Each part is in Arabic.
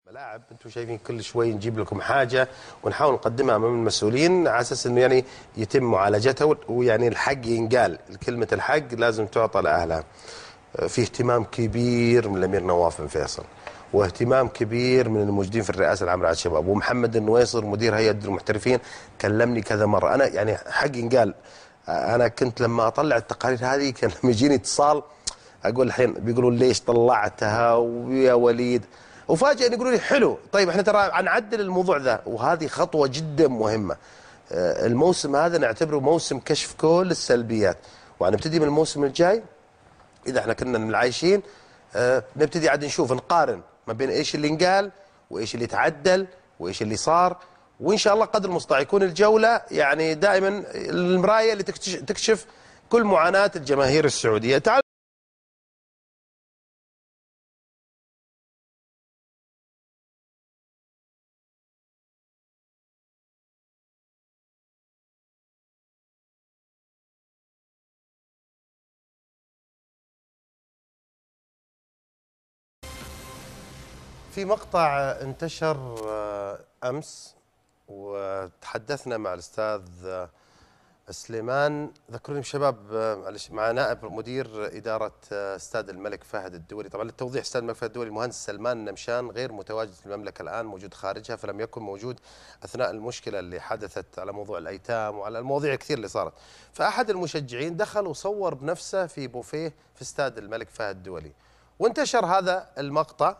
ملاعب انتم شايفين كل شوي نجيب لكم حاجه ونحاول نقدمها امام المسؤولين على اساس انه يعني يتم معالجتها ويعني الحق ينقال، كلمه الحق لازم تعطى لاهلها. في اهتمام كبير من الامير نواف بن فيصل، واهتمام كبير من الموجودين في الرئاسه العامه على الشباب، ومحمد النويصر مدير هيئه المحترفين كلمني كذا مره. انا يعني حق ينقال، انا كنت لما اطلع التقارير هذه كان لما يجيني اتصال اقول الحين بيقولون ليش طلعتها ويا وليد، وفاجئ يقولوا لي حلو، طيب احنا ترى نعدل الموضوع ذا، وهذه خطوه جدا مهمه. الموسم هذا نعتبره موسم كشف كل السلبيات، وهنبتدي من الموسم الجاي اذا احنا كنا من العايشين نبتدي عاد نشوف نقارن ما بين ايش اللي انقال وايش اللي تعدل وايش اللي صار، وان شاء الله قدر المستطاع يكون الجوله يعني دائما المرايه اللي تكشف كل معاناه الجماهير السعوديه. تعال في مقطع انتشر أمس وتحدثنا مع الأستاذ سليمان، ذكروني شباب معلش، مع نائب مدير إدارة استاد الملك فهد الدولي. طبعا للتوضيح، استاد الملك فهد الدولي المهندس سلمان النمشان غير متواجد في المملكة الآن، موجود خارجها، فلم يكن موجود أثناء المشكلة اللي حدثت على موضوع الأيتام وعلى المواضيع كثير اللي صارت. فأحد المشجعين دخل وصور بنفسه في بوفيه في استاد الملك فهد الدولي، وانتشر هذا المقطع،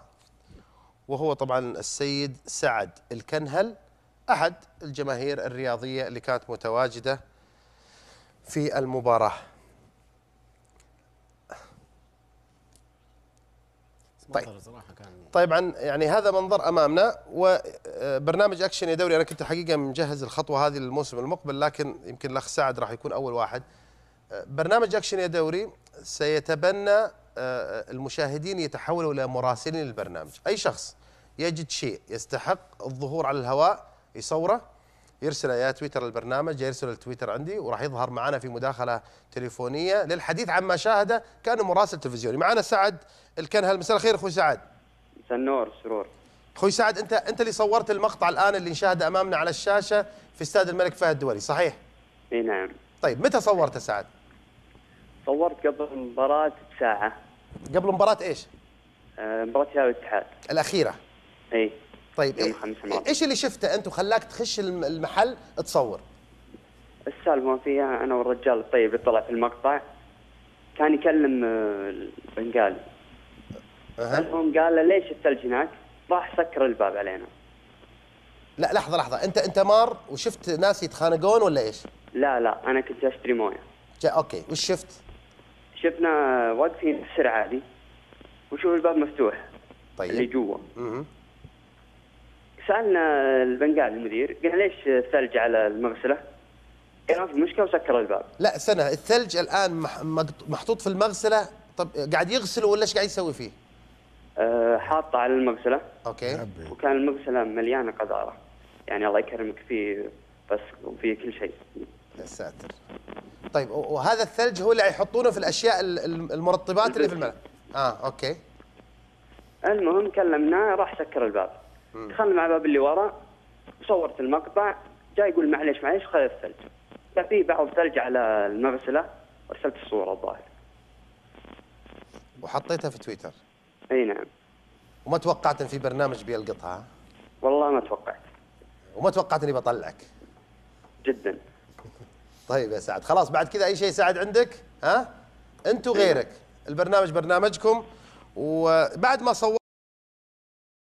وهو طبعا السيد سعد الكنهل أحد الجماهير الرياضية اللي كانت متواجدة في المباراة. طبعا يعني هذا منظر أمامنا، وبرنامج أكشن يا دوري أنا كنت حقيقة مجهز الخطوة هذه للموسم المقبل، لكن يمكن الأخ سعد راح يكون أول واحد. برنامج أكشن يا دوري سيتبنى المشاهدين يتحولوا إلى مراسلين للبرنامج. أي شخص يجد شيء يستحق الظهور على الهواء يصوره، يرسله يا تويتر البرنامج، يرسله التويتر عندي، وراح يظهر معنا في مداخلة تليفونية للحديث عما شاهده كأنه مراسل تلفزيوني. معنا سعد الكنهل. مساء الخير أخوي سعد. مساء النور السرور. أخوي سعد، أنت اللي صورت المقطع الآن اللي نشاهده أمامنا على الشاشة في استاد الملك فهد الدولي، صحيح؟ اي نعم. طيب متى صورته سعد؟ صورت قبل المباراة بساعة. قبل مباراة ايش؟ مباراة الهلال والاتحاد الأخيرة. اي. طيب ايش اللي شفته انت وخلاك تخش المحل تصور؟ السالفة فيها انا والرجال الطيب اللي طلع في المقطع كان يكلم البنغالي. المهم قال له ليش الثلج هناك؟ راح سكر الباب علينا. لا لحظة، انت مار وشفت ناس يتخانقون ولا ايش؟ لا انا كنت اشتري مويه. اوكي، وش شفت؟ شفنا واقفين في السرعة عادي وشوف الباب مفتوح. طيب. اللي جوا. سألنا البنغالي المدير، قلنا ليش الثلج على المغسلة؟ قال ما في مشكلة وسكر الباب. لا سنة، الثلج الآن محطوط في المغسلة، طب قاعد يغسله ولا ايش قاعد يسوي فيه؟ حاطه على المغسلة. اوكي. وكان المغسلة مليانة قذارة، يعني الله يكرمك فيه بس وفيه كل شيء. يا ساتر. طيب وهذا الثلج هو اللي يحطونه في الاشياء المرطبات اللي في الملعب. اوكي. المهم كلمناه راح سكر الباب. دخلنا مع الباب اللي ورا وصورت المقطع، جاي يقول معليش خذ الثلج. ففي بعض ثلج على المغسلة وارسلت الصورة الظاهر. وحطيتها في تويتر. اي نعم. وما توقعت ان في برنامج بيلقطها؟ والله ما توقعت. وما توقعت اني بطلعك؟ جدا. طيب يا سعد، خلاص بعد كذا اي شيء سعد عندك انت وغيرك، البرنامج برنامجكم. وبعد ما صور